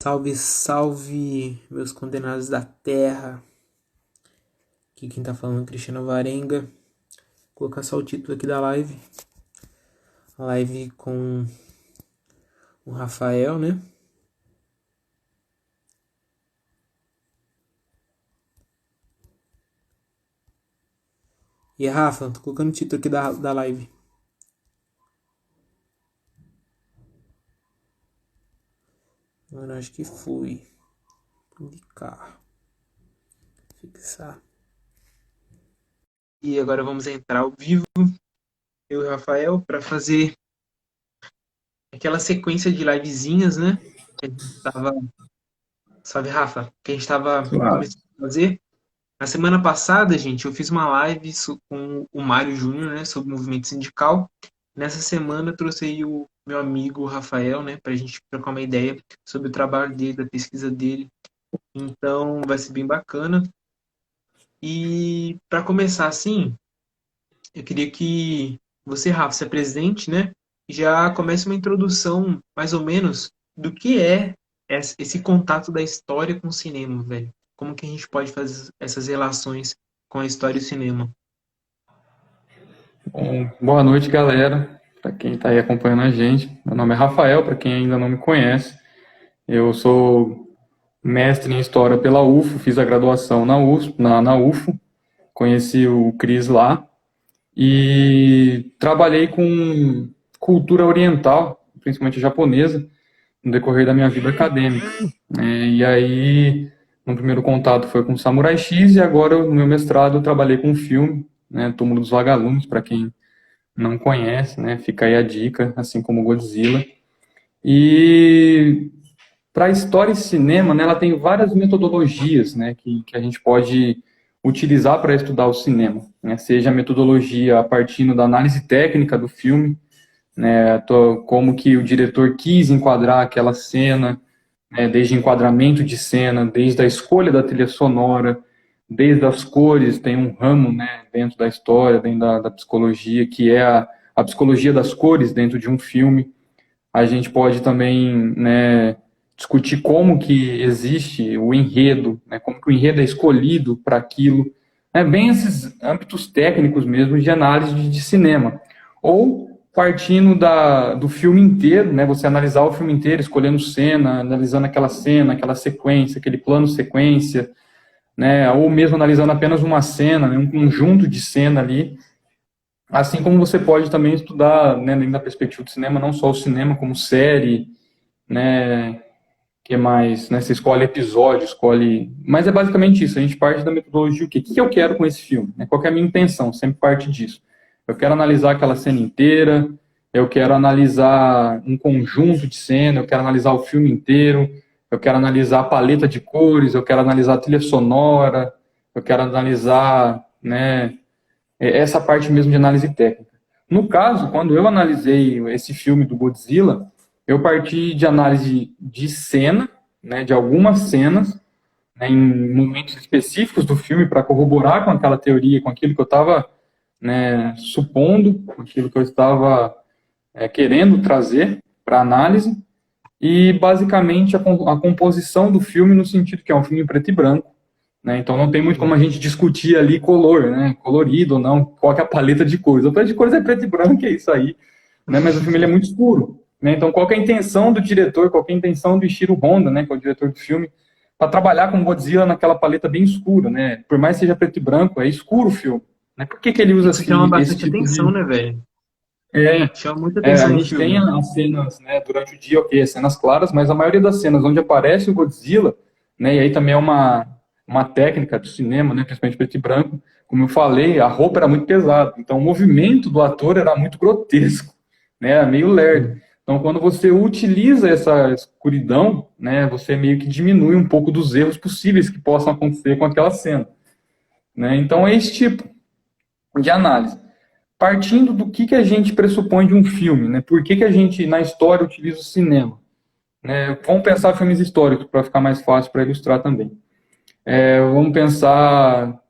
Salve, salve, meus condenados da terra. Aqui quem tá falando é Cristiano Varenga. Vou colocar só o título aqui da live. A live com o Rafael, né? E Rafa, tô colocando o título aqui da live. Mano, acho que foi. Publicar. Fixar. E agora vamos entrar ao vivo, eu e o Rafael, para fazer aquela sequência de livezinhas, né? Que a gente tava. Salve, Rafa. Que a gente tava Claro. começando a fazer. Na semana passada, gente, eu fiz uma live com o Mário Júnior, né, sobre movimento sindical. Nessa semana eu trouxe aí o meu amigo Rafael, né, para a gente trocar uma ideia sobre o trabalho dele, da pesquisa dele. Então vai ser bem bacana. E para começar assim, eu queria que você, Rafa, se apresente, né, e já comece uma introdução, mais ou menos, do que é esse contato da história com o cinema, velho. Como que a gente pode fazer essas relações com a história e o cinema? Bom, boa noite, galera. Para quem está aí acompanhando a gente, meu nome é Rafael, para quem ainda não me conhece. Eu sou mestre em História pela UFO, fiz a graduação na USP, na UFO, conheci o Cris lá e trabalhei com cultura oriental, principalmente japonesa, no decorrer da minha vida acadêmica. E aí, no primeiro contato foi com Samurai X e agora no meu mestrado eu trabalhei com filme, né, Túmulo dos Vagalumes, para quem não conhece, né? Fica aí a dica, assim como Godzilla. E para história e cinema, né, ela tem várias metodologias, né, que a gente pode utilizar para estudar o cinema, né? Seja a metodologia a partir da análise técnica do filme, né, como que o diretor quis enquadrar aquela cena, né, desde enquadramento de cena, desde a escolha da trilha sonora, desde as cores, tem um ramo, né, dentro da história, dentro da psicologia, que é a psicologia das cores dentro de um filme. A gente pode também, né, discutir como que existe o enredo, né, como que o enredo é escolhido para aquilo, né, bem esses âmbitos técnicos mesmo de análise de cinema. Ou partindo do filme inteiro, né, você analisar o filme inteiro, escolhendo cena, analisando aquela cena, aquela sequência, aquele plano sequência, né, ou mesmo analisando apenas uma cena, né, um conjunto de cena ali, assim como você pode também estudar, né, dentro da perspectiva do cinema, não só o cinema, como série, né, que mais, né, você escolhe episódio, escolhe, mas é basicamente isso, a gente parte da metodologia, o que eu quero com esse filme, né, qual que é a minha intenção, sempre parte disso. Eu quero analisar aquela cena inteira, eu quero analisar um conjunto de cena, eu quero analisar o filme inteiro, eu quero analisar a paleta de cores, eu quero analisar a trilha sonora, eu quero analisar, né, essa parte mesmo de análise técnica. No caso, quando eu analisei esse filme do Godzilla, eu parti de análise de cena, né, de algumas cenas, né, em momentos específicos do filme para corroborar com aquela teoria, com aquilo que eu estava, né, supondo, com aquilo que eu estava querendo trazer para análise, e basicamente a composição do filme no sentido que é um filme preto e branco, né? Então não tem muito como a gente discutir ali color, né? Colorido ou não, qual que é a paleta de cores. A paleta de cores é preto e branco, é isso aí, né? Mas o filme ele é muito escuro, né? Então qual que é a intenção do diretor, qual que é a intenção do Ishiro Honda, né? Que é o diretor do filme, para trabalhar com Godzilla naquela paleta bem escura, né? Por mais que seja preto e branco, é escuro o filme, né? Por que que ele usa Isso chama esse bastante tipo atenção, de... né, velho? É, Chama muita a atenção no gente tem filme. as cenas, né, durante o dia, ok, as cenas claras, mas a maioria das cenas onde aparece o Godzilla, né, e aí também é uma técnica do cinema, né, principalmente preto e branco, como eu falei, a roupa era muito pesada, então o movimento do ator era muito grotesco, né, era meio lerdo. Então, quando você utiliza essa escuridão, né, você meio que diminui um pouco dos erros possíveis que possam acontecer com aquela cena, né. Então, é esse tipo de análise partindo do que a gente pressupõe de um filme, né? Por que a gente, na história, utiliza o cinema? Né? Vamos pensar filmes históricos, para ficar mais fácil para ilustrar também. Vamos pensar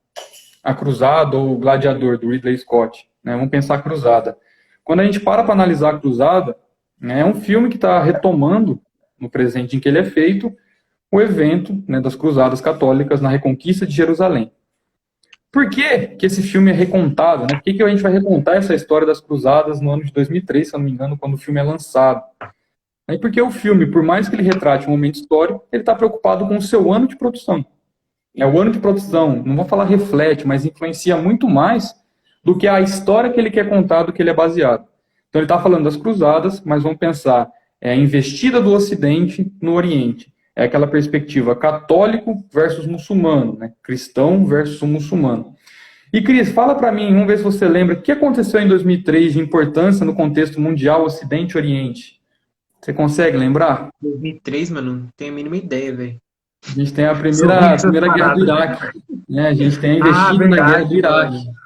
A Cruzada ou O Gladiador, do Ridley Scott. Né? Vamos pensar a Cruzada. Quando a gente para analisar a Cruzada, né, é um filme que está retomando, no presente em que ele é feito, o evento, né, das Cruzadas Católicas na Reconquista de Jerusalém. Por que que esse filme é recontado? Né? Por que que a gente vai recontar essa história das Cruzadas no ano de 2003, se eu não me engano, quando o filme é lançado? Aí porque o filme, por mais que ele retrate um momento histórico, ele está preocupado com o seu ano de produção. O ano de produção, não vou falar reflete, mas influencia muito mais do que a história que ele quer contar, do que ele é baseado. Então ele está falando das cruzadas, mas vamos pensar, é a investida do Ocidente no Oriente. É aquela perspectiva católico versus muçulmano, né? Cristão versus muçulmano. E Cris, fala para mim, vamos ver se você lembra, o que aconteceu em 2003 de importância no contexto mundial Ocidente e Oriente? Você consegue lembrar? 2003, mano, não tenho a mínima ideia, velho. A gente tem a Sou ruim primeira, a nessas primeira guerra do paradas. Iraque, né? A gente tem a Ah, investida na guerra do verdade, Iraque. mano.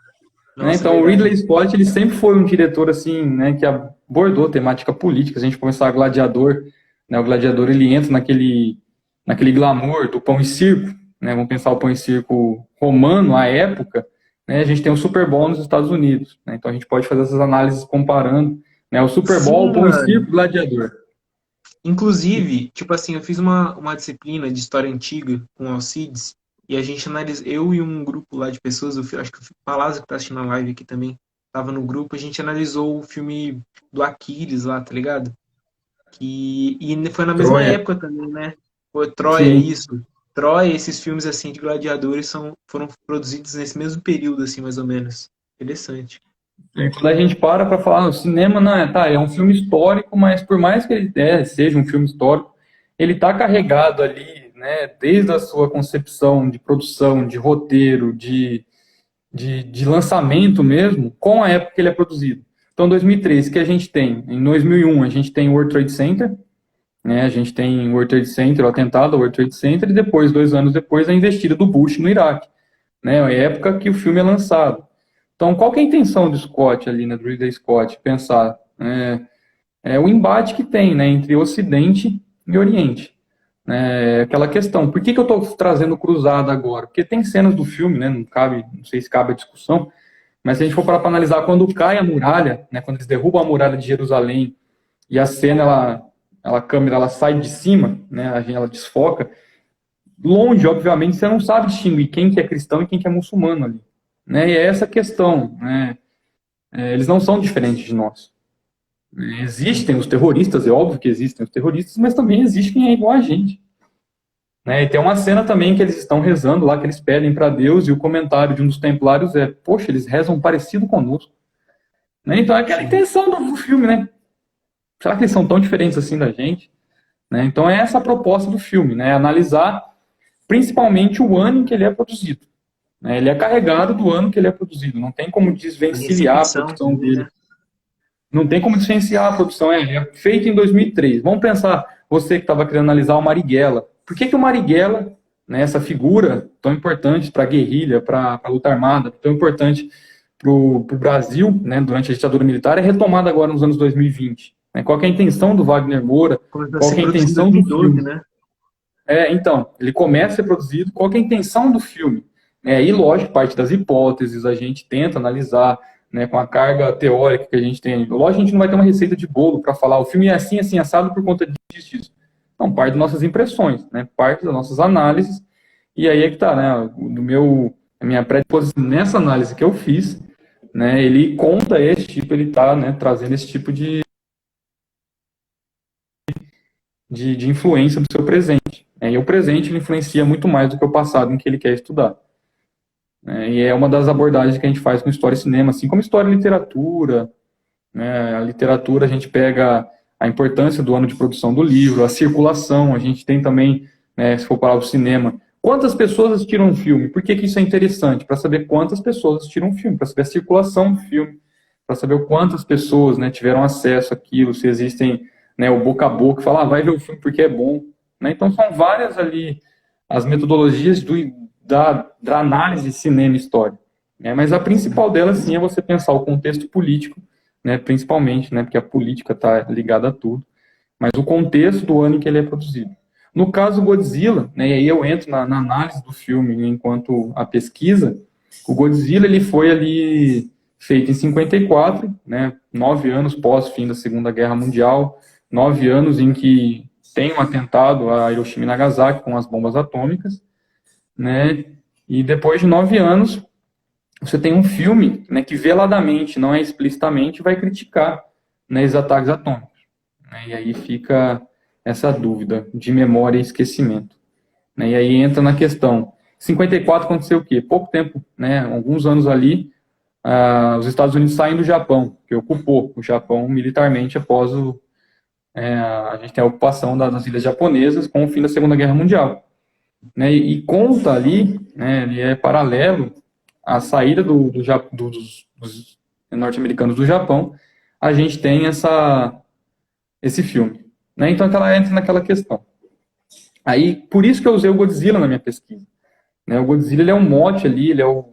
Né? Nossa, Então, o verdade. Ridley Scott, ele sempre foi um diretor, assim, né, que abordou temática política. Se a gente começar a Gladiador, né, o Gladiador, ele entra naquele glamour do pão e circo, né? Vamos pensar o pão e circo romano, à época, né? A gente tem o Super Bowl nos Estados Unidos, né? Então, a gente pode fazer essas análises comparando, né, o Super Bowl, o Sim, pão e circo, mano. o Gladiador. Inclusive, tipo assim, eu fiz uma disciplina de história antiga com o Alcides e a gente analisa, eu e um grupo lá de pessoas, acho que o Palazzo que tá assistindo a live aqui também, tava no grupo, a gente analisou o filme do Aquiles lá, tá ligado? E foi na mesma Troia. época também, né? Foi Troia, Sim. isso. Troia, esses filmes assim de gladiadores foram produzidos nesse mesmo período, assim, mais ou menos. Interessante. Quando a gente para falar, o cinema não é, tá, é um filme histórico, mas por mais que ele seja um filme histórico, ele está carregado ali, né, desde a sua concepção de produção, de roteiro, de lançamento mesmo, com a época que ele é produzido. Então, 2003, que a gente tem? Em 2001, a gente tem o World Trade Center, né, a gente tem o World Trade Center, o atentado ao World Trade Center, e depois, 2 anos depois, a investida do Bush no Iraque, né, a época que o filme é lançado. Então, qual que é a intenção do Scott ali, né, do Ridley Scott? Pensar o embate que tem, né, entre Ocidente e Oriente. Aquela questão, por que eu estou trazendo Cruzada agora? Porque tem cenas do filme, né, não sei se cabe a discussão, mas se a gente for para analisar quando cai a muralha, né, quando eles derrubam a muralha de Jerusalém e a cena, a câmera ela sai de cima, né, ela desfoca, longe, obviamente, você não sabe distinguir quem que é cristão e quem que é muçulmano ali. Né, e é essa questão, né, eles não são diferentes de nós. Existem os terroristas, é óbvio que existem os terroristas, mas também existe quem é igual a gente. Né? E tem uma cena também que eles estão rezando lá, que eles pedem para Deus, e o comentário de um dos templários é: poxa, eles rezam parecido conosco. Né? Então é aquela intenção do filme, né? Será que eles são tão diferentes assim da gente? Né? Então é essa a proposta do filme, né? Analisar principalmente o ano em que ele é produzido. Né? Ele é carregado do ano que ele é produzido, não tem como A desvencilhar a recepção produção também, dele. né? Não tem como diferenciar a produção. É feita em 2003. Vamos pensar, você que estava querendo analisar o Marighella. Por que o Marighella, né, essa figura tão importante para a guerrilha, para a luta armada, tão importante para o Brasil, né, durante a ditadura militar, é retomada agora nos anos 2020? Né? Qual que é a intenção do Wagner Moura? Começou a Qual ser que é a produzido em intenção do 2012, filme? né? Então, ele começa a ser produzido, qual que é a intenção do filme? E lógico, parte das hipóteses, a gente tenta analisar, né, com a carga teórica que a gente tem. Lógico, a gente não vai ter uma receita de bolo para falar, o filme é assim, assim, assado por conta disso, disso. Não, parte das nossas impressões, né, parte das nossas análises, e aí é que tá, né, a minha predisposição nessa análise que eu fiz, né, ele conta esse tipo, ele tá, né, trazendo esse tipo de influência do seu presente. E o presente ele influencia muito mais do que o passado em que ele quer estudar. E é uma das abordagens que a gente faz com história e cinema, assim como história e literatura. Né? A literatura a gente pega a importância do ano de produção do livro, a circulação, a gente tem também, né, se for parar o cinema, quantas pessoas assistiram um filme? Por que isso é interessante? Para saber quantas pessoas assistiram um filme, para saber a circulação do filme, para saber quantas pessoas, né, tiveram acesso àquilo, se existem, né, o boca a boca, falar, vai ver o filme porque é bom. Né? Então são várias ali as metodologias da análise de cinema e história. Né? Mas a principal delas, sim, é você pensar o contexto político, né, principalmente, né, porque a política está ligada a tudo, mas o contexto do ano em que ele é produzido. No caso Godzilla, né, e aí eu entro na análise do filme enquanto a pesquisa, o Godzilla ele foi ali feito em 54, né, 9 anos pós fim da Segunda Guerra Mundial, 9 anos em que tem um atentado a Hiroshima e Nagasaki com as bombas atômicas, né? E depois de 9 anos, você tem um filme, né, que veladamente, não é explicitamente, vai criticar, né, os ataques atômicos. Né? E aí fica essa dúvida de memória e esquecimento. Né? E aí entra na questão, 54 aconteceu o quê? Pouco tempo, né, alguns anos ali, os Estados Unidos saem do Japão, que ocupou o Japão militarmente após a gente tem a ocupação das ilhas japonesas com o fim da Segunda Guerra Mundial. Né? E conta ali, né, ele é paralelo à saída dos norte-americanos do Japão, a gente tem esse filme. Né? Então ela entra naquela questão. Aí, por isso que eu usei o Godzilla na minha pesquisa. Né? O Godzilla ele é um mote ali, ele é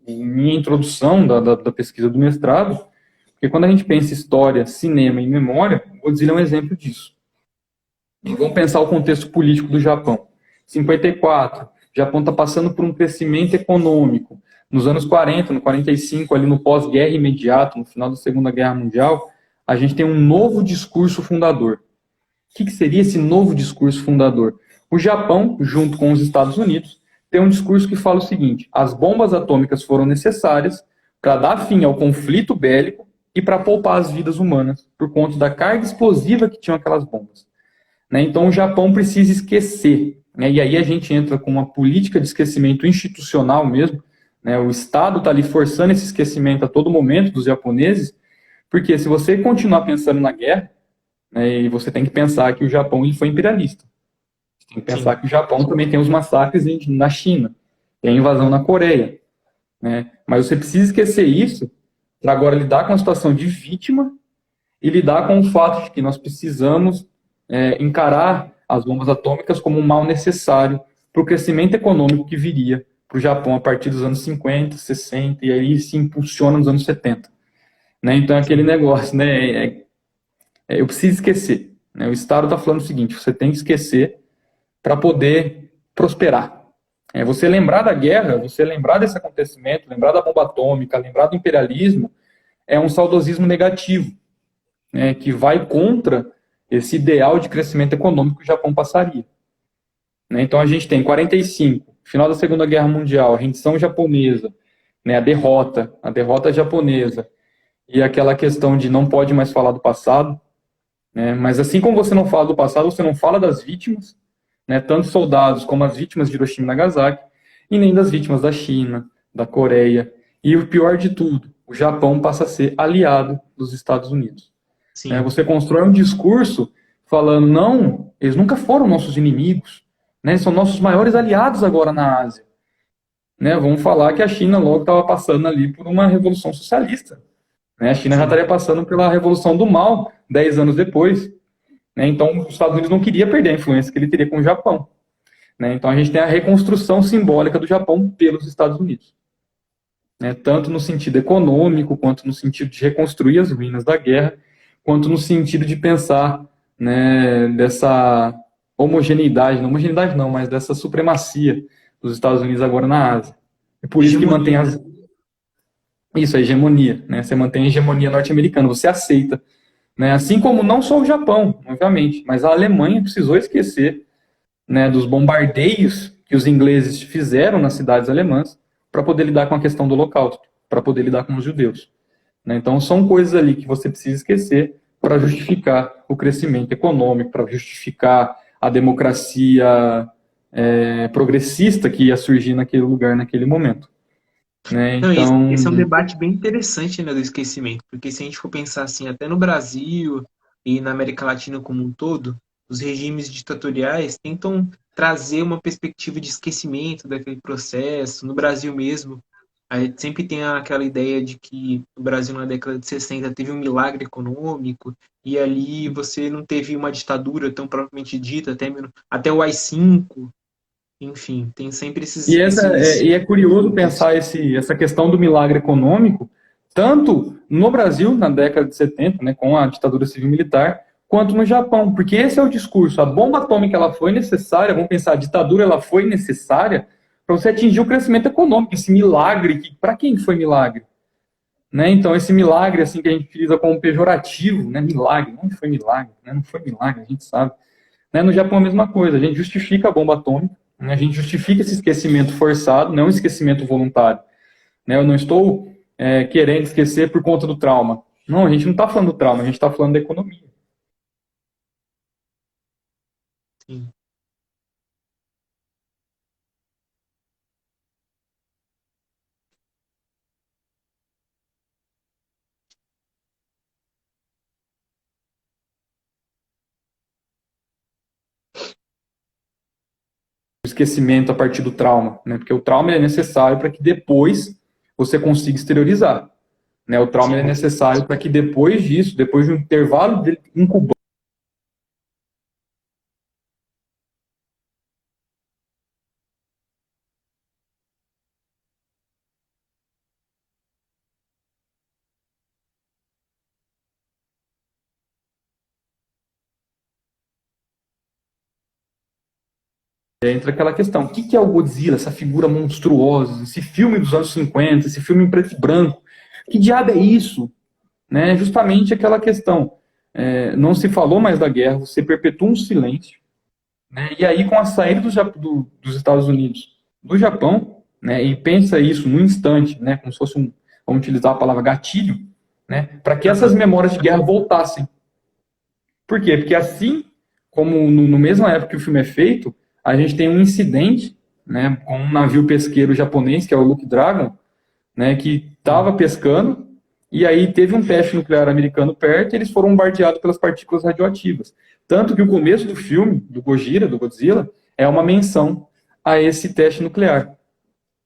minha introdução da pesquisa do mestrado, porque quando a gente pensa em história, cinema e memória, o Godzilla é um exemplo disso. E vamos pensar o contexto político do Japão. 54, o Japão está passando por um crescimento econômico. Nos anos 40, no 45, ali no pós-guerra imediato, no final da Segunda Guerra Mundial, a gente tem um novo discurso fundador. O que seria esse novo discurso fundador? O Japão, junto com os Estados Unidos, tem um discurso que fala o seguinte: as bombas atômicas foram necessárias para dar fim ao conflito bélico e para poupar as vidas humanas, por conta da carga explosiva que tinham aquelas bombas. Né? Então o Japão precisa esquecer. Né? E aí a gente entra com uma política de esquecimento institucional mesmo. Né? O Estado está ali forçando esse esquecimento a todo momento dos japoneses, porque se você continuar pensando na guerra, né, e você tem que pensar que o Japão ele foi imperialista. Você tem que pensar que o Japão também tem os massacres na China, tem a invasão na Coreia. Né? Mas você precisa esquecer isso para agora lidar com a situação de vítima e lidar com o fato de que nós precisamos encarar as bombas atômicas como um mal necessário para o crescimento econômico que viria para o Japão a partir dos anos 50, 60, e aí se impulsiona nos anos 70. Né? Então é aquele negócio, né? Eu preciso esquecer. Né? O Estado está falando o seguinte: você tem que esquecer para poder prosperar. Você lembrar da guerra, você lembrar desse acontecimento, lembrar da bomba atômica, lembrar do imperialismo, é um saudosismo negativo, né, que vai contra esse ideal de crescimento econômico que o Japão passaria. Né? Então a gente tem 45, final da Segunda Guerra Mundial, a rendição japonesa, né, a derrota japonesa, e aquela questão de não pode mais falar do passado, né, mas assim como você não fala do passado, você não fala das vítimas, né, tanto soldados como as vítimas de Hiroshima e Nagasaki, e nem das vítimas da China, da Coreia, e o pior de tudo, o Japão passa a ser aliado dos Estados Unidos. Você constrói um discurso falando, não, eles nunca foram nossos inimigos, né, eles são nossos maiores aliados agora na Ásia. Né, vamos falar que a China logo estava passando ali por uma revolução socialista. Né, a China já estaria passando pela revolução do mal 10 anos depois. Né, então, os Estados Unidos não queria perder a influência que ele teria com o Japão. Né, então, a gente tem a reconstrução simbólica do Japão pelos Estados Unidos. Né, tanto no sentido econômico, quanto no sentido de reconstruir as ruínas da guerra, quanto no sentido de pensar, né, dessa homogeneidade não, mas dessa supremacia dos Estados Unidos agora na Ásia. É por isso que mantém a hegemonia, né? Você mantém a hegemonia norte-americana, você aceita. Né? Assim como não só o Japão, obviamente, mas a Alemanha precisou esquecer, né, dos bombardeios que os ingleses fizeram nas cidades alemãs para poder lidar com a questão do Holocausto, para poder lidar com os judeus. Né? Então, são coisas ali que você precisa esquecer para justificar o crescimento econômico, para justificar a democracia progressista que ia surgir naquele lugar, naquele momento. Né? Então... esse é um debate bem interessante, né, do esquecimento, porque se a gente for pensar assim, até no Brasil e na América Latina como um todo, os regimes ditatoriais tentam trazer uma perspectiva de esquecimento daquele processo. No Brasil mesmo, a gente sempre tem aquela ideia de que o Brasil na década de 60 teve um milagre econômico, e ali você não teve uma ditadura tão propriamente dita, até o AI-5, enfim, tem sempre esses... E é curioso pensar essa questão do milagre econômico, tanto no Brasil, na década de 70, né, com a ditadura civil-militar, quanto no Japão, porque esse é o discurso. A bomba atômica ela foi necessária, vamos pensar, a ditadura ela foi necessária para você atingir o crescimento econômico, esse milagre, para quem foi milagre? Né? Então, esse milagre assim, que a gente utiliza como pejorativo, né? Milagre, não foi milagre, né? Não foi milagre, a gente sabe. Né? No Japão é a mesma coisa, a gente justifica a bomba atômica, né? A gente justifica esse esquecimento forçado, não um esquecimento voluntário. Né? Eu não estou querendo esquecer por conta do trauma. Não, a gente não está falando do trauma, a gente está falando da economia. Sim. O esquecimento a partir do trauma, né? Porque o trauma é necessário para que depois você consiga exteriorizar. Né? O trauma é Sim. necessário para que depois disso, depois de um intervalo de incubando, entra aquela questão, o que é o Godzilla, essa figura monstruosa, esse filme dos anos 50, esse filme em preto e branco, que diabo é isso? Né? Justamente aquela questão, não se falou mais da guerra, você perpetua um silêncio, né? E aí com a saída dos Estados Unidos do Japão, né, e pensa isso num instante, né, como se fosse vamos utilizar a palavra gatilho, né, para que essas Aham. memórias de guerra voltassem. Por quê? Porque assim como no mesma época que o filme é feito, a gente tem um incidente, né, com um navio pesqueiro japonês, que é o Luke Dragon, né, que estava Sim. pescando, e aí teve um teste nuclear americano perto e eles foram bombardeados pelas partículas radioativas. Tanto que o começo do filme, do Gojira, do Godzilla, é uma menção a esse teste nuclear.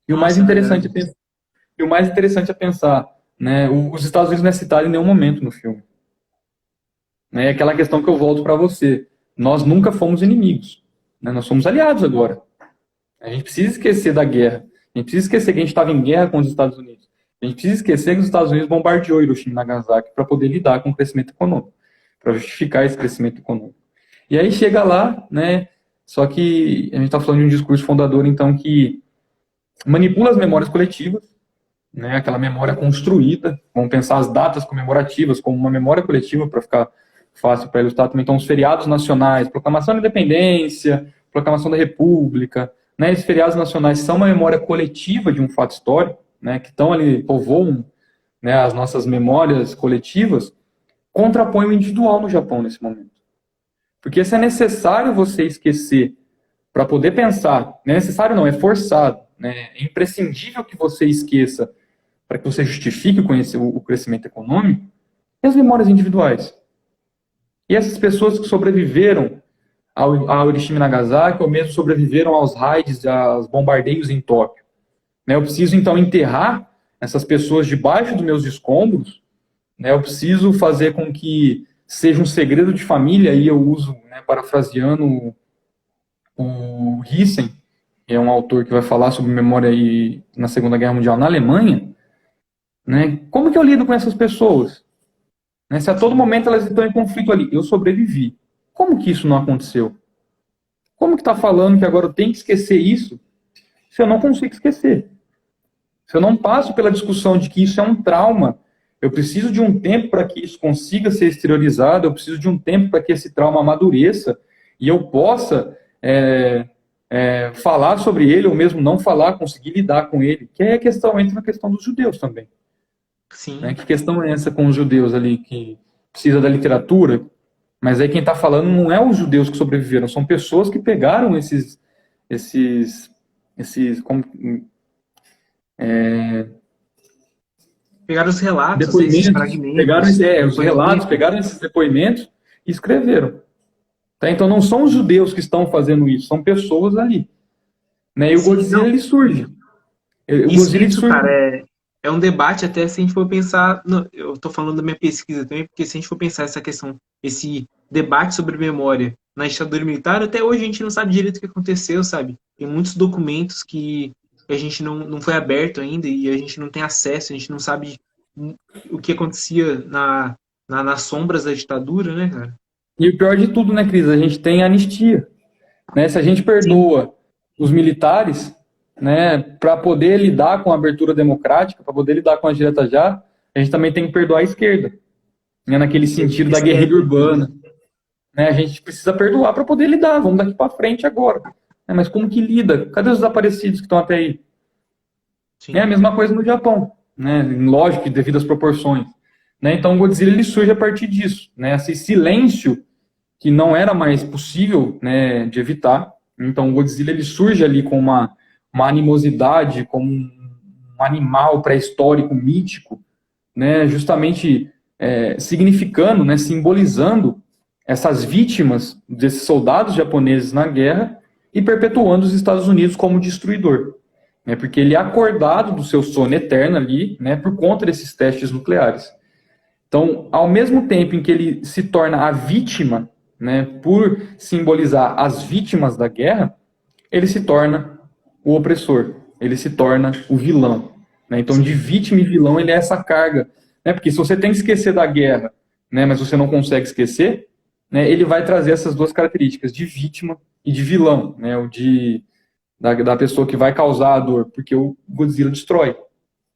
E o mais Nossa, é interessante verdade. é pensar, né, os Estados Unidos não é citado em nenhum momento no filme. Né, é aquela questão que eu volto para você. Nós nunca fomos inimigos. Né, nós somos aliados agora. A gente precisa esquecer da guerra. A gente precisa esquecer que a gente estava em guerra com os Estados Unidos. A gente precisa esquecer que os Estados Unidos bombardeou Hiroshima e Nagasaki para poder lidar com o crescimento econômico, para justificar esse crescimento econômico. E aí chega lá, né? Só que a gente está falando de um discurso fundador, então, que manipula as memórias coletivas, né? Aquela memória construída. Vamos pensar as datas comemorativas como uma memória coletiva para ficar fácil para ilustrar também. Então, os feriados nacionais, proclamação da independência, proclamação da República, né? Esses feriados nacionais são uma memória coletiva de um fato histórico, né? Que estão ali, povoam, né, as nossas memórias coletivas, contrapõe o individual no Japão nesse momento. Porque se é necessário você esquecer para poder pensar, não é necessário não, é forçado, né? É imprescindível que você esqueça para que você justifique o crescimento econômico, e as memórias individuais. E essas pessoas que sobreviveram ao Hiroshima e Nagasaki, ou mesmo sobreviveram aos raids, aos bombardeios em Tóquio. Né? Eu preciso, então, enterrar essas pessoas debaixo dos meus escombros, né? Eu preciso fazer com que seja um segredo de família, e eu uso, né, parafraseando o Hyssen, que é um autor que vai falar sobre memória aí na Segunda Guerra Mundial na Alemanha, né? Como que eu lido com essas pessoas? Né? Se a todo Sim. momento elas estão em conflito ali, eu sobrevivi. Como que isso não aconteceu? Como que está falando que agora eu tenho que esquecer isso se eu não consigo esquecer? Se eu não passo pela discussão de que isso é um trauma, eu preciso de um tempo para que isso consiga ser exteriorizado, eu preciso de um tempo para que esse trauma amadureça e eu possa falar sobre ele, ou mesmo não falar, conseguir lidar com ele. Que é a questão, entra na questão dos judeus também. Né? Sim. Que questão é essa com os judeus ali, que precisa da literatura, mas aí quem está falando não é os judeus que sobreviveram, são pessoas que pegaram esses, como, Pegaram os relatos, esses depoimentos, pegaram fragmentos, os relatos, depoimentos. pegaram esses depoimentos e escreveram. Tá? Então não são os judeus que estão fazendo isso, são pessoas ali. Né? E o Sim, Godzilla não. ele surge. O Godzilla ele Isso, surge. cara, é um debate até se a gente for pensar. Eu tô falando da minha pesquisa também, porque se a gente for pensar essa questão, esse debate sobre memória na ditadura militar, até hoje a gente não sabe direito o que aconteceu, sabe? Tem muitos documentos que a gente não foi aberto ainda e a gente não tem acesso, a gente não sabe o que acontecia nas sombras da ditadura, né, cara? E o pior de tudo, né, Cris? A gente tem anistia. Né? Se a gente Sim, perdoa os militares, né, para poder lidar com a abertura democrática, para poder lidar com a direta já, a gente também tem que perdoar a esquerda, né, naquele que a sentido gente da guerrilha esquece. urbana. né? A gente precisa perdoar para poder lidar, vamos daqui para frente agora. Mas como que lida? Cadê os desaparecidos que estão até aí? É a Sim, mesma coisa no Japão, né? Lógico, devido às proporções. Né? Então o Godzilla ele surge a partir disso, né? Esse silêncio que não era mais possível, né, de evitar. Então o Godzilla ele surge ali com uma animosidade, como um animal pré-histórico mítico, né? Justamente significando, né, simbolizando essas vítimas desses soldados japoneses na guerra e perpetuando os Estados Unidos como destruidor. Né, porque ele é acordado do seu sono eterno ali, né, por conta desses testes nucleares. Então, ao mesmo tempo em que ele se torna a vítima, né, por simbolizar as vítimas da guerra, ele se torna o opressor, ele se torna o vilão. Né? Então, de sim, vítima e vilão, ele é essa carga. Né? Porque se você tem que esquecer da guerra, né, mas você não consegue esquecer, né, ele vai trazer essas duas características, de vítima e de vilão, né, da pessoa que vai causar a dor, porque o Godzilla destrói.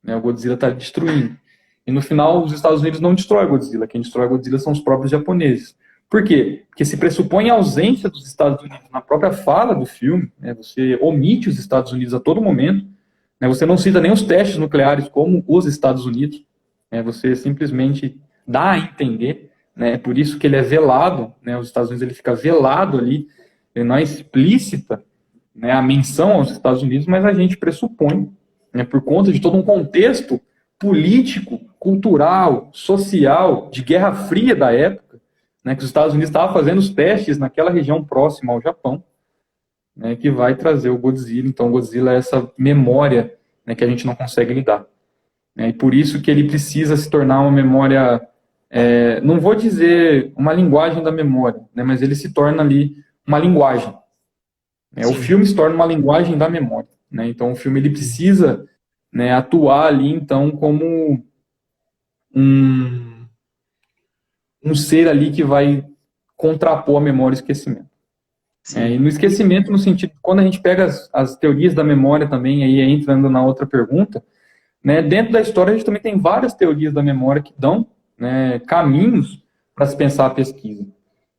Né, o Godzilla está destruindo. E no final, os Estados Unidos não destrói Godzilla. Quem destrói Godzilla são os próprios japoneses. Por quê? Porque se pressupõe a ausência dos Estados Unidos na própria fala do filme, né, você omite os Estados Unidos a todo momento, né, você não cita nem os testes nucleares como os Estados Unidos, né, você simplesmente dá a entender, né, por isso que ele é velado, né, os Estados Unidos ele fica velado ali, ele não é explícita, né, a menção aos Estados Unidos, mas a gente pressupõe, né, por conta de todo um contexto político, cultural, social, de Guerra Fria da época, né, que os Estados Unidos estavam fazendo os testes naquela região próxima ao Japão, né, que vai trazer o Godzilla. Então, o Godzilla é essa memória, né, que a gente não consegue lidar. Né, e por isso que ele precisa se tornar uma memória, não vou dizer uma linguagem da memória, né, mas ele se torna ali uma linguagem. Né, o sim. filme se torna uma linguagem da memória. Né, então, o filme ele precisa, né, atuar ali, então, como um, um ser ali que vai contrapor a memória e o esquecimento. E Sim. no esquecimento, no sentido, quando a gente pega as teorias da memória também, aí entrando na outra pergunta, né, dentro da história a gente também tem várias teorias da memória que dão, né, caminhos para se pensar a pesquisa.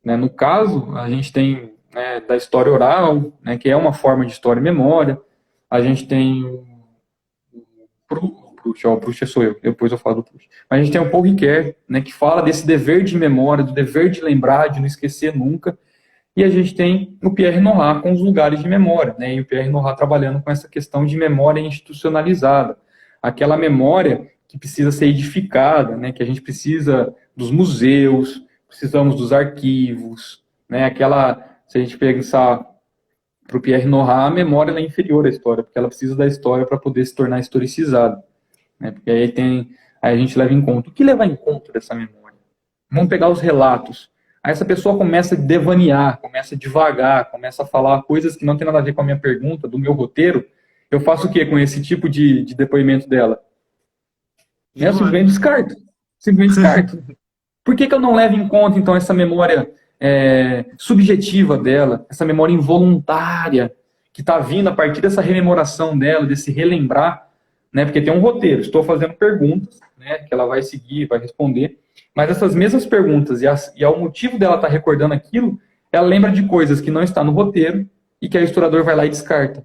Né, no caso, a gente tem, né, da história oral, né, que é uma forma de história e memória, a gente tem o Proust sou eu, depois eu falo do Proust. Mas a gente tem o Paul Ricoeur, né, que fala desse dever de memória, do dever de lembrar, de não esquecer nunca. E a gente tem o Pierre Nora com os lugares de memória, né, e o Pierre Nora trabalhando com essa questão de memória institucionalizada. Aquela memória que precisa ser edificada, né, que a gente precisa dos museus, precisamos dos arquivos, né, se a gente pensar para o Pierre Nora, a memória é inferior à história, porque ela precisa da história para poder se tornar historicizada. Né? Porque aí a gente leva em conta. O que levar em conta dessa memória? Vamos pegar os relatos. Aí essa pessoa começa a devanear, começa a devagar, começa a falar coisas que não tem nada a ver com a minha pergunta, do meu roteiro. Eu faço o quê com esse tipo de depoimento dela? Eu Ignora. simplesmente descarto. Simplesmente descarto. Por que eu não levo em conta, então, essa memória subjetiva dela, essa memória involuntária, que está vindo a partir dessa rememoração dela, desse relembrar, né? Porque tem um roteiro, estou fazendo perguntas, né, que ela vai seguir, vai responder, mas essas mesmas perguntas e ao motivo dela estar recordando aquilo, ela lembra de coisas que não está no roteiro e que a historiador vai lá e descarta.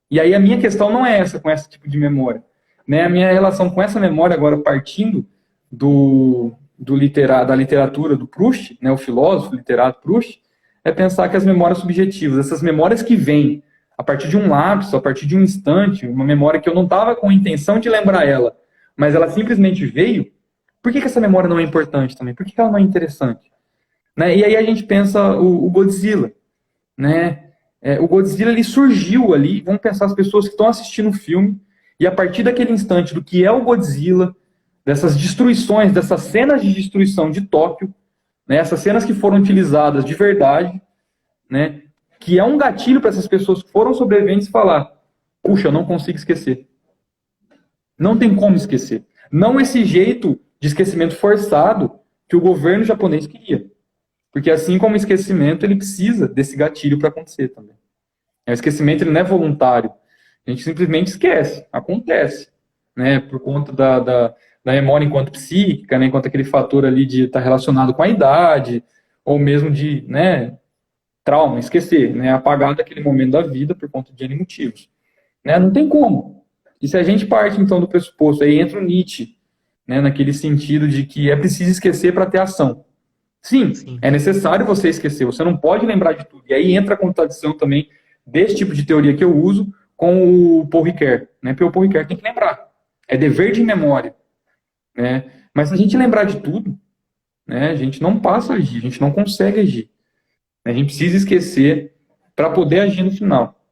E aí a minha questão não é essa com esse tipo de memória. Né? A minha relação com essa memória, agora partindo da literatura do Proust, né, o filósofo, literato Proust, é pensar que as memórias subjetivas, essas memórias que vêm a partir de um lapso, a partir de um instante, uma memória que eu não estava com a intenção de lembrar ela, mas ela simplesmente veio, por que essa memória não é importante também? Por que ela não é interessante? Né? E aí a gente pensa o Godzilla. Né? O Godzilla ele surgiu ali, vamos pensar as pessoas que estão assistindo o filme, e a partir daquele instante do que é o Godzilla, dessas destruições, dessas cenas de destruição de Tóquio, né, essas cenas que foram utilizadas de verdade, né, que é um gatilho para essas pessoas que foram sobreviventes falar, puxa, eu não consigo esquecer. Não tem como esquecer. Não esse jeito de esquecimento forçado que o governo japonês queria. Porque assim como o esquecimento, ele precisa desse gatilho para acontecer também. O esquecimento ele não é voluntário. A gente simplesmente esquece. Acontece. Né, por conta da memória enquanto psíquica, né, enquanto aquele fator ali de estar relacionado com a idade, ou mesmo de, né, trauma, esquecer, né, apagar daquele momento da vida por conta de N motivos. Né? Não tem como. E se a gente parte, então, do pressuposto, aí entra o Nietzsche, né, naquele sentido de que é preciso esquecer para ter ação. Sim, Sim. é necessário você esquecer, você não pode lembrar de tudo. E aí entra a contradição também desse tipo de teoria que eu uso com o Paul Ricoeur, né? Porque o Paul Ricoeur tem que lembrar. É dever de memória, né? Mas se a gente lembrar de tudo, né, a gente não passa a agir, a gente não consegue agir. A gente precisa esquecer para poder agir no final.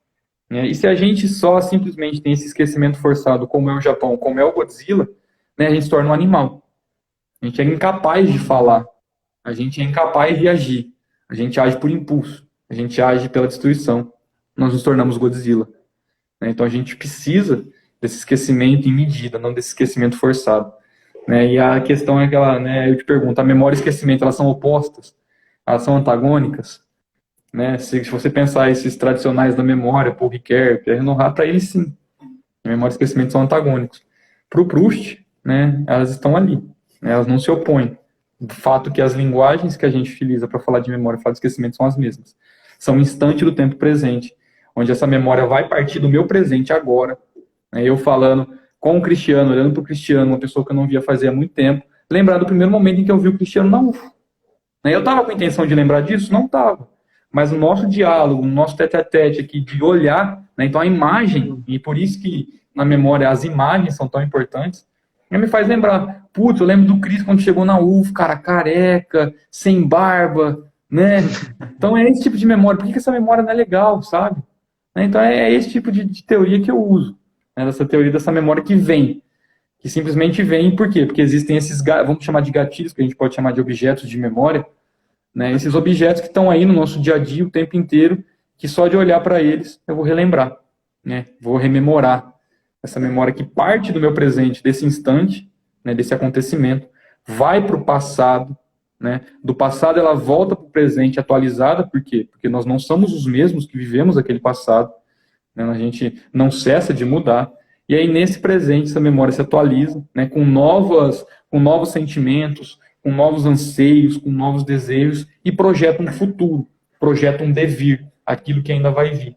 Né? E se a gente só simplesmente tem esse esquecimento forçado, como é o Japão, como é o Godzilla, né, a gente se torna um animal. A gente é incapaz de falar. A gente é incapaz de agir. A gente age por impulso. A gente age pela destruição. Nós nos tornamos Godzilla. Né? Então a gente precisa desse esquecimento em medida, não desse esquecimento forçado. Né? E a questão é aquela, né, eu te pergunto, a memória e o esquecimento, elas são opostas? Elas são antagônicas? Né? Se você pensar esses tradicionais da memória, Paul Ricoeur, Pierre Nora, para eles sim, a memória e o esquecimento são antagônicos. Para o Proust, né, elas estão ali, né, elas não se opõem. O fato que as linguagens que a gente utiliza para falar de memória e falar de esquecimento são as mesmas. São um instante do tempo presente, onde essa memória vai partir do meu presente agora. Né, eu falando com o Cristiano, olhando para o Cristiano, uma pessoa que eu não via fazia muito tempo, lembrar do primeiro momento em que eu vi o Cristiano na UFO. Eu estava com a intenção de lembrar disso? Não estava. Mas o nosso diálogo, o nosso tete-a-tete aqui, de olhar, né, então a imagem, e por isso que na memória as imagens são tão importantes, me faz lembrar. Putz, eu lembro do Cris quando chegou na UF, cara, careca, sem barba, né? Então é esse tipo de memória. Por que essa memória não é legal, sabe? Então é esse tipo de teoria que eu uso. Né, dessa teoria dessa memória que simplesmente vem. Por quê? Porque existem esses, vamos chamar de gatilhos, que a gente pode chamar de objetos de memória, né, esses objetos que estão aí no nosso dia a dia o tempo inteiro, que só de olhar para eles eu vou relembrar, né, vou rememorar essa memória que parte do meu presente, desse instante, né, desse acontecimento, vai para o passado, né, do passado ela volta para o presente atualizada, por quê? Porque nós não somos os mesmos que vivemos aquele passado, né, a gente não cessa de mudar, e aí nesse presente essa memória se atualiza, né, com novos sentimentos, com novos anseios, com novos desejos, e projeta um futuro, projeta um devir, aquilo que ainda vai vir.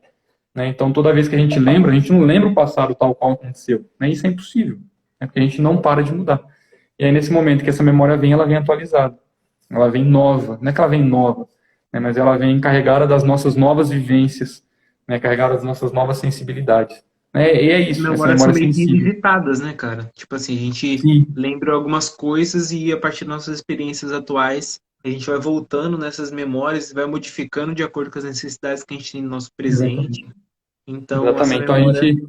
Né? Então, toda vez que a gente lembra, a gente não lembra o passado tal qual aconteceu. Né? Isso é impossível, né? Porque a gente não para de mudar. E aí, nesse momento que essa memória vem, ela vem atualizada. Ela vem nova. Não é que ela vem nova, né? Mas ela vem carregada das nossas novas vivências, né? Carregada das nossas novas sensibilidades. E é isso, essa Memórias são memória meio que sensível. revisitadas, né, cara? Tipo assim, a gente Sim, lembra algumas coisas e a partir das nossas experiências atuais, a gente vai voltando nessas memórias e vai modificando de acordo com as necessidades que a gente tem no nosso presente. exatamente. Então, essa Exatamente. Então, a memória. gente,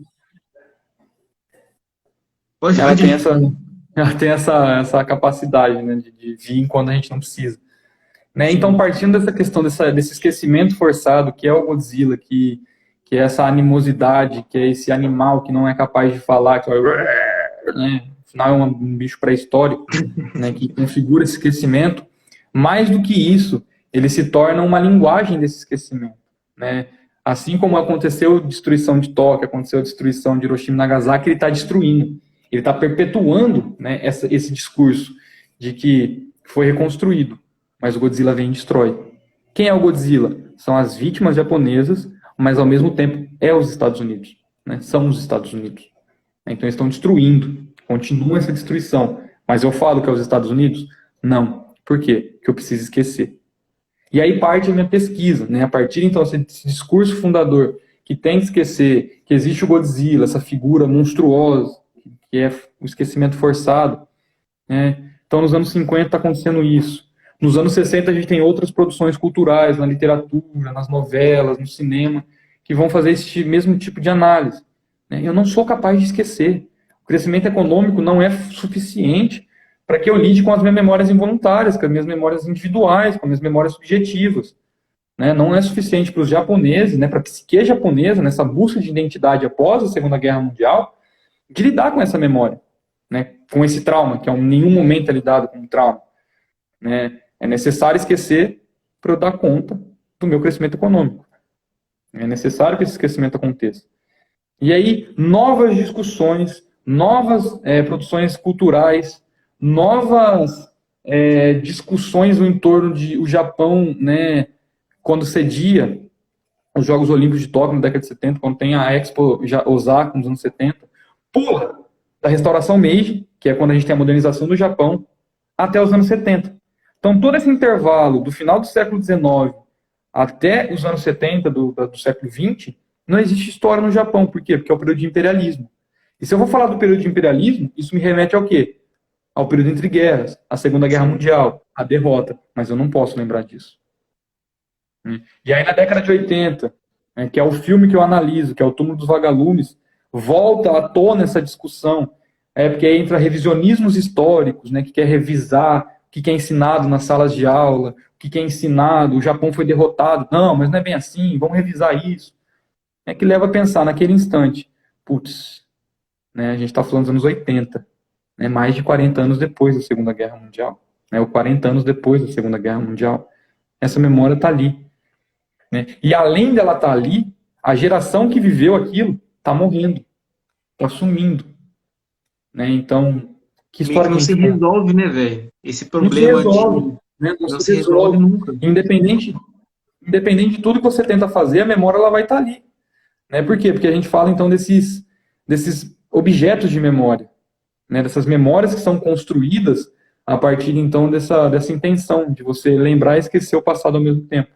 Pode, ela tem pode. essa capacidade, né, de vir quando a gente não precisa. Né? Então, Sim. partindo dessa questão desse esquecimento forçado, que é o Godzilla, que é essa animosidade, que é esse animal que não é capaz de falar, que né? Afinal é um bicho pré-histórico, né, que configura esse esquecimento, mais do que isso, ele se torna uma linguagem desse esquecimento. Né? Assim como aconteceu a destruição de Tóquio, aconteceu a destruição de Hiroshima e Nagasaki, ele está destruindo, ele está perpetuando, né, esse discurso de que foi reconstruído, mas o Godzilla vem e destrói. Quem é o Godzilla? São as vítimas japonesas, mas ao mesmo tempo é os Estados Unidos. Né? São os Estados Unidos. Então eles estão destruindo, continua essa destruição. Mas eu falo que é os Estados Unidos? Não. Por quê? Porque eu preciso esquecer. E aí parte a minha pesquisa, né? A partir então desse discurso fundador, que tem que esquecer que existe o Godzilla, essa figura monstruosa, que é o esquecimento forçado. Né? Então nos anos 50 está acontecendo isso. Nos anos 60 a gente tem outras produções culturais, na literatura, nas novelas, no cinema, que vão fazer esse mesmo tipo de análise. Eu não sou capaz de esquecer. O crescimento econômico não é suficiente para que eu lide com as minhas memórias involuntárias, com as minhas memórias individuais, com as minhas memórias subjetivas. Não é suficiente para os japoneses, para a psique japonesa, nessa busca de identidade após a Segunda Guerra Mundial, de lidar com essa memória, com esse trauma, que em nenhum momento é lidado com um trauma. É necessário esquecer para eu dar conta do meu crescimento econômico. É necessário que esse esquecimento aconteça. E aí, novas discussões, novas produções culturais, novas discussões no entorno de o Japão, né, quando cedia os Jogos Olímpicos de Tóquio na década de 70, quando tem a Expo Osaka nos anos 70, pula da restauração Meiji, que é quando a gente tem a modernização do Japão, até os anos 70. Então, todo esse intervalo do final do século XIX até os anos 70 do século XX, não existe história no Japão. Por quê? Porque é o período de imperialismo. E se eu vou falar do período de imperialismo, isso me remete ao quê? Ao período entre guerras, a Segunda Guerra Mundial, a derrota. Mas eu não posso lembrar disso. E aí, na década de 80, que é o filme que eu analiso, que é o Túmulo dos Vagalumes, volta à tona essa discussão, porque entra revisionismos históricos, né, que quer revisar o que é ensinado nas salas de aula, o que é ensinado, o Japão foi derrotado. Não, mas não é bem assim, vamos revisar isso. Que leva a pensar naquele instante, putz, né, a gente está falando dos anos 80, né, mais de 40 anos depois da Segunda Guerra Mundial, né, ou 40 anos depois da Segunda Guerra Mundial. Essa memória está ali. Né? E além dela estar ali, a geração que viveu aquilo está morrendo, está sumindo. Né? Então, que Meio que história não que a se gente conta? resolve, né, velho? Esse Não se problema resolve, de né? Não não se se resolve resolve. nunca. Independente de tudo que você tenta fazer, a memória ela vai estar ali. Né? Por quê? Porque a gente fala, então, desses objetos de memória, né? Dessas memórias que são construídas a partir, então, dessa intenção de você lembrar e esquecer o passado ao mesmo tempo.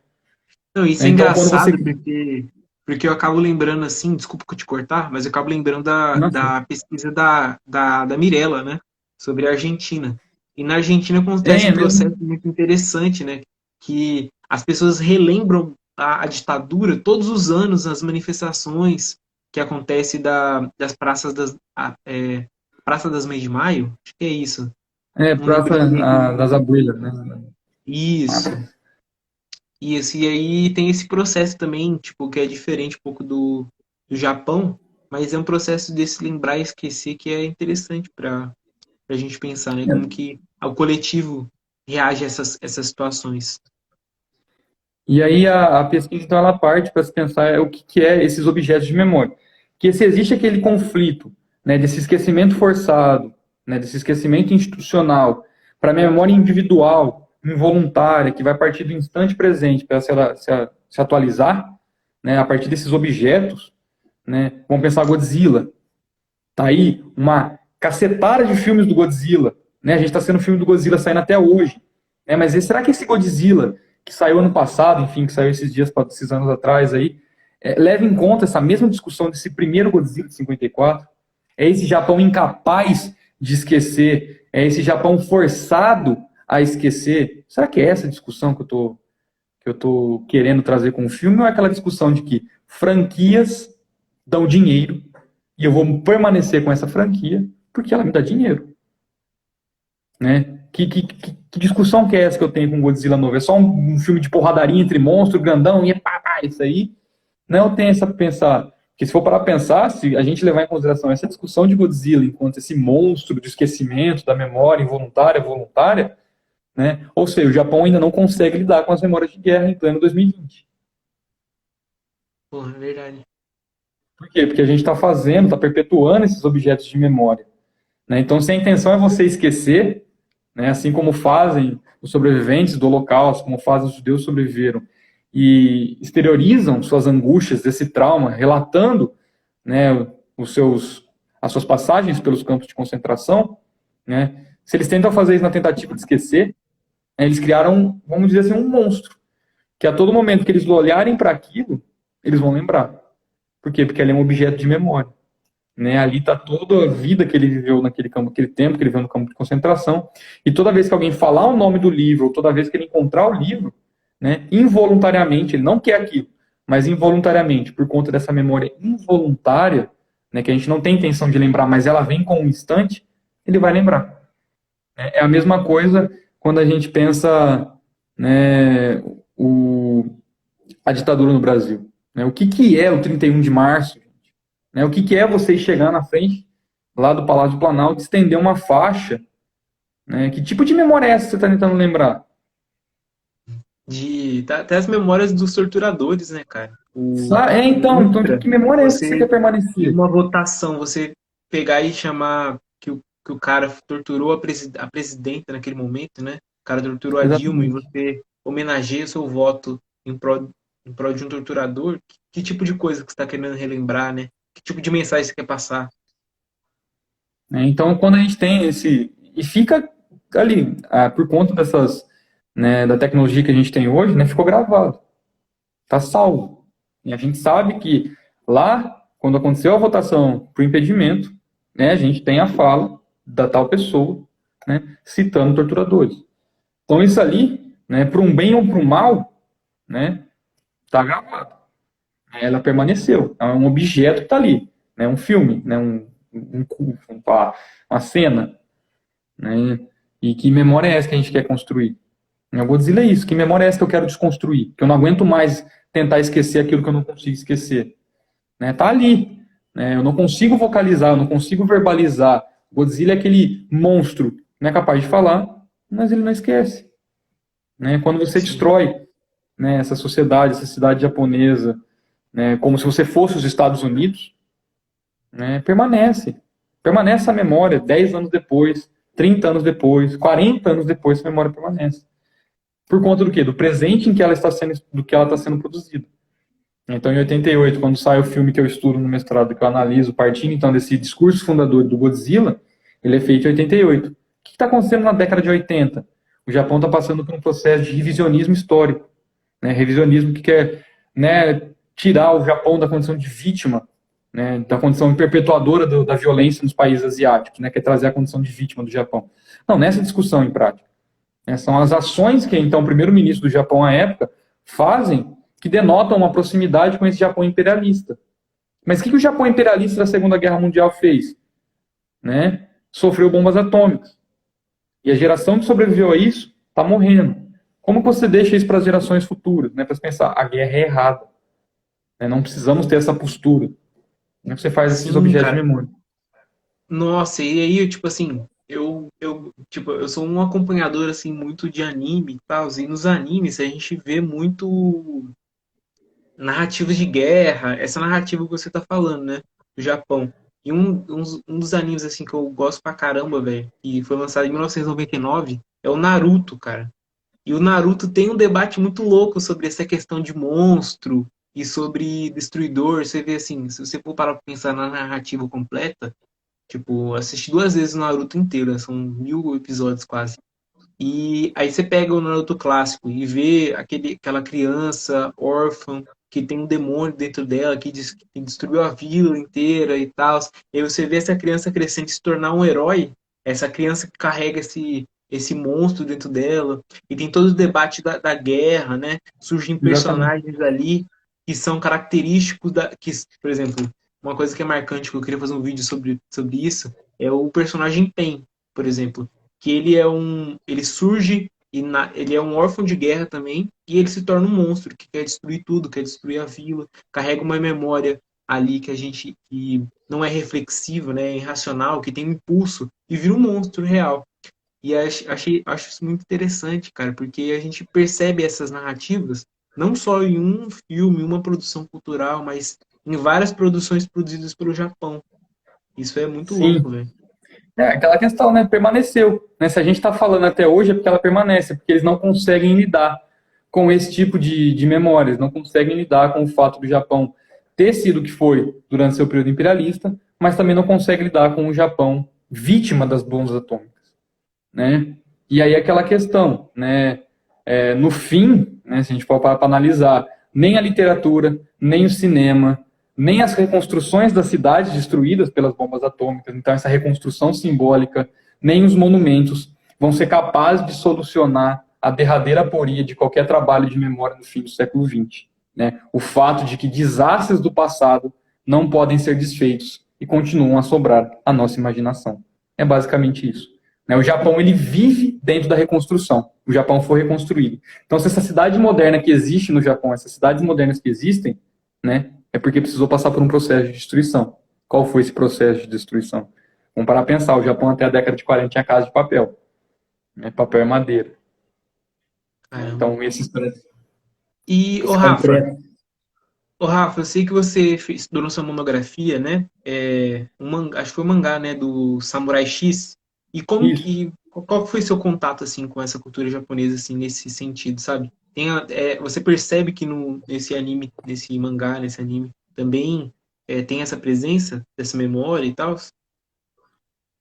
Não, isso Né? é Então, quando você... engraçado porque eu acabo lembrando assim, desculpa que eu te cortar, mas eu acabo lembrando Nossa, da pesquisa da Mirella, né, sobre a Argentina. E na Argentina acontece é um mesmo. processo muito interessante, né, que as pessoas relembram a ditadura todos os anos nas manifestações que acontece das praças Praça das Mães de Maio, acho que é isso. Não lembro Praça direito. das Abelhas, né? Isso. Isso, e aí tem esse processo também, tipo, que é diferente um pouco do Japão, mas é um processo desse lembrar e esquecer que é interessante para a gente pensar, né? Como que o coletivo reage a essas situações. E aí a pesquisa, então, ela parte para se pensar o que é esses objetos de memória. Que se existe aquele conflito, né, desse esquecimento forçado, né, desse esquecimento institucional, para a memória individual, involuntária, que vai partir do instante presente para se atualizar, né, a partir desses objetos, né, vamos pensar Godzilla. Tá aí uma cacetada de filmes do Godzilla, né, a gente está sendo filme do Godzilla saindo até hoje. Mas será que esse Godzilla que saiu ano passado, enfim, que saiu esses anos atrás aí, leva em conta essa mesma discussão desse primeiro Godzilla de 54? É esse Japão incapaz de esquecer? É esse Japão forçado a esquecer? Será que é essa discussão que eu tô querendo trazer com o filme? Ou é aquela discussão de que franquias dão dinheiro e eu vou permanecer com essa franquia porque ela me dá dinheiro? Né? Que discussão que é essa que eu tenho com Godzilla novo? É só um filme de porradaria entre monstro, grandão, e pá, isso aí? Não, eu tenho essa pra pensar. Porque se for para pensar, se a gente levar em consideração essa discussão de Godzilla enquanto esse monstro de esquecimento da memória involuntária, voluntária, né? Ou seja, o Japão ainda não consegue lidar com as memórias de guerra em pleno 2020. Porra, é verdade. Por quê? Porque a gente está fazendo, está perpetuando esses objetos de memória. Né? Então, se a intenção é você esquecer, né, assim como fazem os sobreviventes do Holocausto, como fazem os judeus que sobreviveram, e exteriorizam suas angústias desse trauma, relatando, né, as suas passagens pelos campos de concentração, né, se eles tentam fazer isso na tentativa de esquecer, eles criaram, vamos dizer assim, um monstro, que a todo momento que eles olharem para aquilo, eles vão lembrar. Por quê? Porque ele é um objeto de memória. Né, ali está toda a vida que ele viveu naquele campo, aquele tempo que ele viveu no campo de concentração. E toda vez que alguém falar o nome do livro, ou toda vez que ele encontrar o livro, né, involuntariamente, ele não quer aquilo, mas involuntariamente, por conta dessa memória involuntária, né, que a gente não tem intenção de lembrar, mas ela vem com um instante, ele vai lembrar. É a mesma coisa quando a gente pensa, né, a ditadura no Brasil. Né, o que é o 31 de março? Né, o que é você chegar na frente lá do Palácio do Planalto e estender uma faixa? Né, que tipo de memória é essa que você está tentando lembrar? Até as memórias dos torturadores, né, cara? Então, Ustra, que memória é essa que você você, quer permanecer? uma votação, você pegar e chamar que que o cara torturou a presidenta naquele momento, né? O cara torturou a Dilma e Exatamente. você homenageia o seu voto em prol de um torturador. Que tipo de coisa que você está querendo relembrar, né? Que tipo de mensagem você quer passar? Né? Então, quando a gente tem esse. E fica ali, por conta dessas. Né, da tecnologia que a gente tem hoje, né, ficou gravado. Está salvo. E a gente sabe que lá, quando aconteceu a votação para o impedimento, né, a gente tem a fala da tal pessoa, né, citando torturadores. Então, isso ali, né, para um bem ou para um mal, né, está gravado. Ela permaneceu. É um objeto que está ali. Né, um filme, né, uma cena. Né, e que memória é essa que a gente quer construir? O Godzilla é isso. Que memória é essa que eu quero desconstruir? Que eu não aguento mais tentar esquecer aquilo que eu não consigo esquecer. Né? Tá ali. Né? Eu não consigo vocalizar, eu não consigo verbalizar. Godzilla é aquele monstro, não é capaz de falar, mas ele não esquece. Né? Quando você Sim, destrói, né, essa sociedade, essa cidade japonesa, né, como se você fosse os Estados Unidos, né, permanece. Permanece a memória 10 anos depois, 30 anos depois, 40 anos depois, essa memória permanece. Por conta do quê? Do presente em que ela está sendo, do que ela está sendo produzida. Então, em 88, quando sai o filme que eu estudo no mestrado, que eu analiso, partindo então desse discurso fundador do Godzilla, ele é feito em 88. O que está acontecendo na década de 80? O Japão está passando por um processo de revisionismo histórico. Né? Revisionismo que quer, né, tirar o Japão da condição de vítima, né, da condição perpetuadora da violência nos países asiáticos, né, quer trazer a condição de vítima do Japão. Não, nessa discussão em prática. Né, são as ações que então o primeiro-ministro do Japão à época fazem que denotam uma proximidade com esse Japão imperialista. Mas o que o Japão imperialista da Segunda Guerra Mundial fez? Né? Sofreu bombas atômicas. E a geração que sobreviveu a isso está morrendo. Como você deixa isso para as gerações futuras? Né? Para você pensar, a guerra é errada. Né? Não precisamos ter essa postura. Como você faz esses sim, objetos de cara. memória? Nossa, e aí, tipo assim, eu sou um acompanhador, assim, muito de anime e tal, e nos animes a gente vê muito narrativas de guerra, essa narrativa que você tá falando, né, do Japão. E um dos animes, assim, que eu gosto pra caramba, velho, que foi lançado em 1999, é o Naruto, cara. E o Naruto tem um debate muito louco sobre essa questão de monstro e sobre destruidor. Você vê, assim, se você for parar pra pensar na narrativa completa, tipo, assisti duas vezes o Naruto inteiro, né? São 1000 episódios quase. E aí você pega o Naruto clássico e vê aquela criança órfã que tem um demônio dentro dela que destruiu a vila inteira e tal. E aí você vê essa criança crescendo e se tornar um herói, essa criança que carrega esse monstro dentro dela. E tem todo o debate da guerra, né? Surgem Exatamente. personagens ali que são característicos por exemplo, uma coisa que é marcante, que eu queria fazer um vídeo sobre isso, é o personagem Pen, por exemplo, que ele surge ele é um órfão de guerra também e ele se torna um monstro que quer destruir tudo, quer destruir a vila, carrega uma memória ali que não é reflexiva, né, é irracional, que tem um impulso e vira um monstro real. E acho isso muito interessante, cara, porque a gente percebe essas narrativas não só em um filme, uma produção cultural, mas em várias produções produzidas pelo Japão. Isso é muito louco, Sim. velho. É aquela questão, né? Permaneceu. Né? Se a gente está falando até hoje é porque ela permanece, porque eles não conseguem lidar com esse tipo de memórias, não conseguem lidar com o fato do Japão ter sido o que foi durante seu período imperialista, mas também não conseguem lidar com o Japão vítima das bombas atômicas. Né? E aí aquela questão, né? No fim, né, se a gente for para analisar, nem a literatura, nem o cinema, nem as reconstruções das cidades destruídas pelas bombas atômicas, então essa reconstrução simbólica, nem os monumentos vão ser capazes de solucionar a derradeira aporia de qualquer trabalho de memória no fim do século XX. Né? O fato de que desastres do passado não podem ser desfeitos e continuam a sobrar a nossa imaginação. É basicamente isso. Né? O Japão ele vive dentro da reconstrução. O Japão foi reconstruído. Então, se essa cidade moderna que existe no Japão, essas cidades modernas que existem, né, é porque precisou passar por um processo de destruição. Qual foi esse processo de destruição? Vamos parar a pensar. O Japão até a década de 40 tinha casa de papel. Né, papel é madeira. Né, Caramba. então, E, ô esse Rafa, concreto. Ô, Rafa, eu sei que você estudou na sua monografia, né? Acho que foi um mangá, né? Do Samurai X. E Isso. qual que foi seu contato, assim, com essa cultura japonesa, assim, nesse sentido, sabe? Você percebe que nesse anime, nesse mangá, nesse anime, também tem essa presença dessa memória e tal?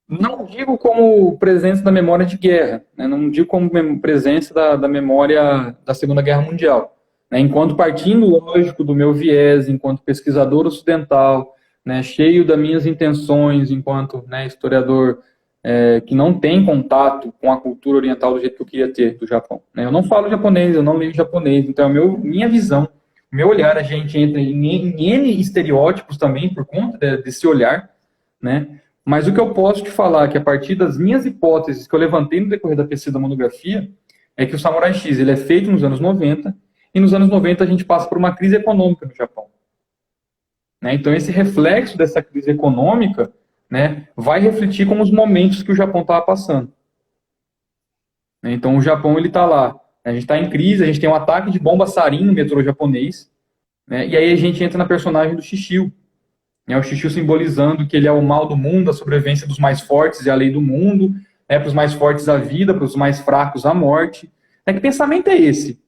Não digo como presença da memória de guerra, né? Não digo como presença da memória da Segunda Guerra Mundial. Né? Enquanto partindo, lógico, do meu viés, enquanto pesquisador ocidental, né, cheio das minhas intenções, enquanto né, historiador que não tem contato com a cultura oriental do jeito que eu queria ter do Japão. Né? Eu não falo japonês, eu não leio japonês, então minha visão, meu olhar, a gente entra em N estereótipos também por conta desse olhar, né? Mas o que eu posso te falar, que a partir das minhas hipóteses que eu levantei no decorrer da pesquisa da monografia, é que o Samurai X ele é feito nos anos 90, e nos anos 90 a gente passa por uma crise econômica no Japão. Né? Então, esse reflexo dessa crise econômica né, vai refletir com os momentos que o Japão estava passando. Né? Então, o Japão ele está lá, a gente está em crise, a gente tem um ataque de bomba sarin no metrô japonês, né, e aí a gente entra na personagem do Shishio, né, o Shishio simbolizando que ele é o mal do mundo, a sobrevivência dos mais fortes e a lei do mundo, né, para os mais fortes a vida, para os mais fracos a morte. Né, que pensamento é esse?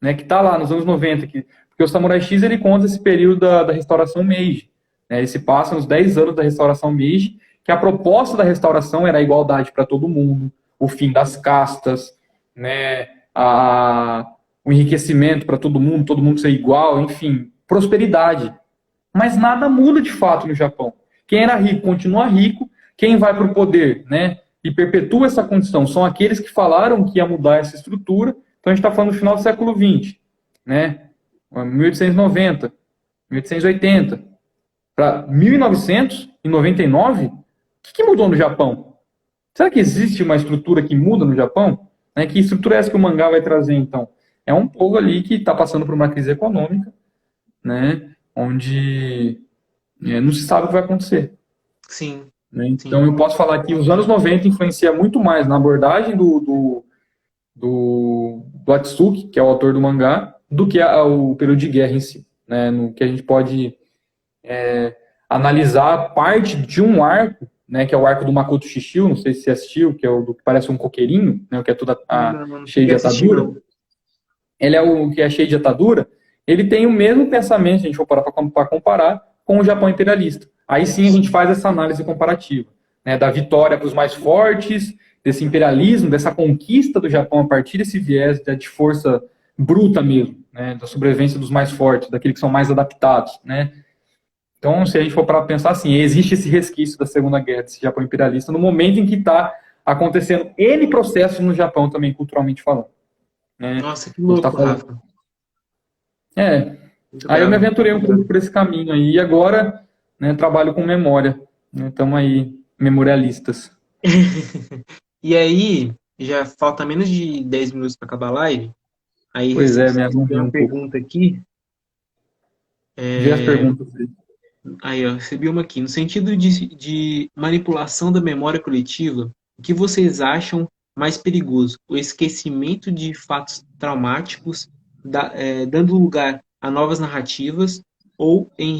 Né, que está lá nos anos 90, porque o Samurai X ele conta esse período da restauração Meiji. Né, ele se passa nos 10 anos da restauração Meiji, que a proposta da restauração era a igualdade para todo mundo, o fim das castas, né, o enriquecimento para todo mundo ser igual, enfim, prosperidade. Mas nada muda de fato no Japão. Quem era rico continua rico, quem vai para o poder né, e perpetua essa condição são aqueles que falaram que ia mudar essa estrutura. Então a gente está falando do final do século XX, né, 1890, 1880, para 1999, o que mudou no Japão? Será que existe uma estrutura que muda no Japão? Né, que estrutura é essa que o mangá vai trazer, então? É um povo ali que está passando por uma crise econômica, né, onde não se sabe o que vai acontecer. Sim, Né? sim. Então, eu posso falar que os anos 90 influencia muito mais na abordagem do Atsuki, que é o autor do mangá, do que o período de guerra em si. Né? No que a gente pode analisar parte de um arco, né, que é o arco do Makoto Shishio, não sei se você assistiu, que é o do que parece um coqueirinho, né, que é toda Não cheio cheguei de a assistir, atadura. não. Ele é o que é cheio de atadura, ele tem o mesmo pensamento, se a gente for parar para comparar, com o Japão imperialista. Aí sim a gente faz essa análise comparativa, né, da vitória para os mais fortes, desse imperialismo, dessa conquista do Japão a partir desse viés de força bruta mesmo, né, da sobrevivência dos mais fortes, daqueles que são mais adaptados, né. Então, se a gente for para pensar assim, existe esse resquício da Segunda Guerra, desse Japão imperialista, no momento em que está acontecendo N processos no Japão também, culturalmente falando. Né? Nossa, que A gente está louco, falando. Rafa. É, Muito aí eu me bravo. aventurei um pouco por esse caminho aí, e agora né, trabalho com memória. Estamos aí, memorialistas. E aí, já falta menos de 10 minutos para acabar a live. Aí Pois é, me recebi alonguei uma um pouco. pergunta aqui. Vê as perguntas aí. Aí, ó, recebi uma aqui. No sentido de manipulação da memória coletiva, o que vocês acham mais perigoso? O esquecimento de fatos traumáticos, dando lugar a novas narrativas, ou em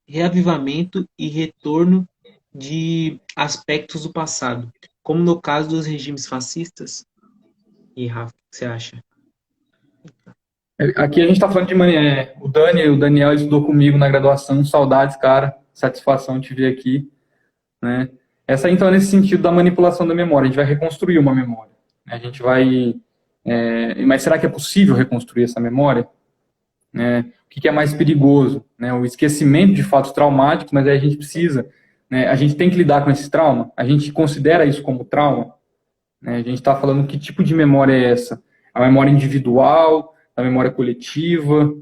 reavivamento e retorno de aspectos do passado, como no caso dos regimes fascistas? E Rafa, o que você acha? Aqui a gente está falando de o Daniel estudou comigo na graduação, saudades, cara, satisfação te ver aqui, né? Essa então é nesse sentido da manipulação da memória, a gente vai reconstruir uma memória, né? A gente vai, mas será que é possível reconstruir essa memória? Né? O que é mais perigoso? Né? O esquecimento de fatos traumáticos, mas aí a gente precisa, né? A gente tem que lidar com esse trauma, a gente considera isso como trauma, né? A gente está falando que tipo de memória é essa? A memória individual, a memória coletiva,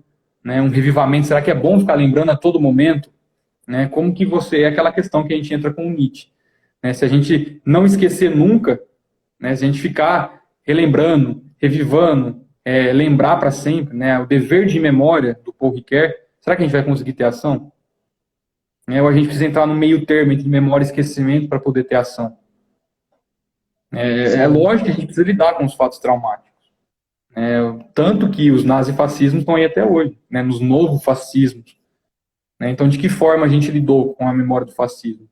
né? Um revivamento, será que é bom ficar lembrando a todo momento? Né? Como que você, é aquela questão que a gente entra com o Nietzsche, né? Se a gente não esquecer nunca, né? Se a gente ficar relembrando, revivando, lembrar para sempre, né? O dever de memória do Paul Ricoeur, será que a gente vai conseguir ter ação? Ou a gente precisa entrar no meio termo entre memória e esquecimento para poder ter ação? É Sim, lógico que a gente precisa lidar com os fatos traumáticos. Tanto que os nazifascismos estão aí até hoje, né, nos novos fascismos. Né? Então, de que forma a gente lidou com a memória do fascismo?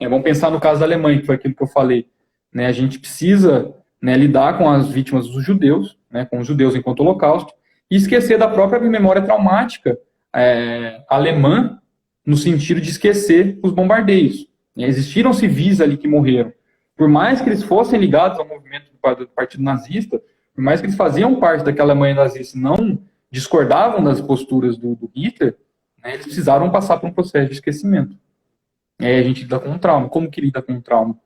Vamos pensar no caso da Alemanha, que foi aquilo que eu falei. Né? A gente precisa, né, lidar com as vítimas dos judeus, né, com os judeus enquanto holocausto, e esquecer da própria memória traumática alemã, no sentido de esquecer os bombardeios. Existiram civis ali que morreram. Por mais que eles fossem ligados ao movimento do Partido Nazista, por mais que eles faziam parte daquela Alemanha nazista, não discordavam das posturas do Hitler, né, eles precisaram passar por um processo de esquecimento. E aí a gente lida com o trauma. Como que lida com o trauma?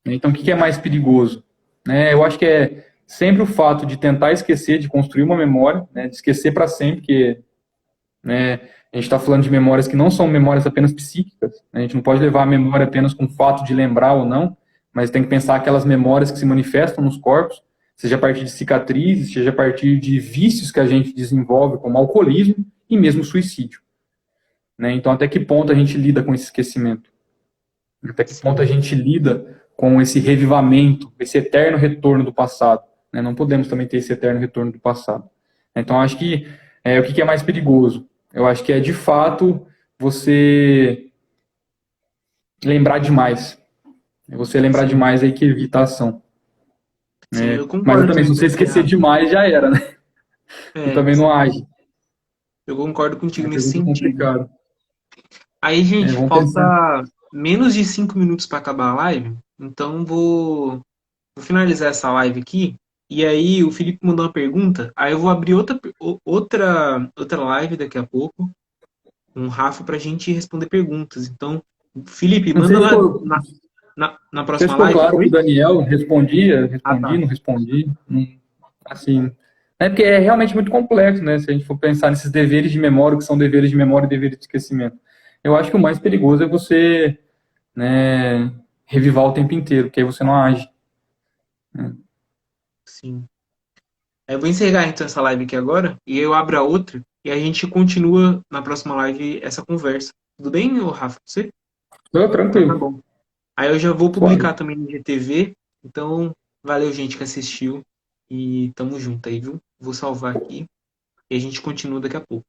Então, o que é mais perigoso? Eu acho que é sempre o fato de tentar esquecer, de construir uma memória, né, de esquecer para sempre, que, né, a gente está falando de memórias que não são memórias apenas psíquicas. Né, a gente não pode levar a memória apenas com o fato de lembrar ou não, mas tem que pensar aquelas memórias que se manifestam nos corpos, seja a partir de cicatrizes, seja a partir de vícios que a gente desenvolve, como alcoolismo e mesmo suicídio. Né? Então, até que ponto a gente lida com esse esquecimento? Até que ponto a gente lida com esse revivamento, esse eterno retorno do passado? Né? Não podemos também ter esse eterno retorno do passado. Então, acho que o que é mais perigoso? Eu acho que é, de fato, você lembrar demais. Você lembrar demais aí que evita a ação. Sim, Né? eu Mas eu concordo também, se também você com você, esquecer Rafa. demais, já era, né? Você É, também não age. eu concordo É contigo uma nesse pergunta sentido. complicada. Aí, gente, Vamos pensar. falta menos de 5 minutos para acabar a live, então vou finalizar essa live aqui. E aí, o Felipe mandou uma pergunta. Aí eu vou abrir outra live daqui a pouco com o Rafa para a gente responder perguntas. Então, Felipe, Não manda sei se lá ficou, na não sei se próxima ficou live, claro para o foi? Daniel, Ah, respondi, tá. não respondi. Assim, porque é realmente muito complexo, né? Se a gente for pensar nesses deveres de memória, que são deveres de memória e deveres de esquecimento. Eu acho que o mais perigoso é você, né, revivar o tempo inteiro, porque aí você não age. Né? Sim. Eu vou encerrar então essa live aqui agora e eu abro a outra e a gente continua na próxima live essa conversa. Tudo bem, ô Rafa? Você? Tô Então tá tranquilo. bom. Aí eu já vou Suave. publicar também no GTV. Então, valeu, gente, que assistiu. E tamo junto aí, viu? Vou salvar aqui e a gente continua daqui a pouco.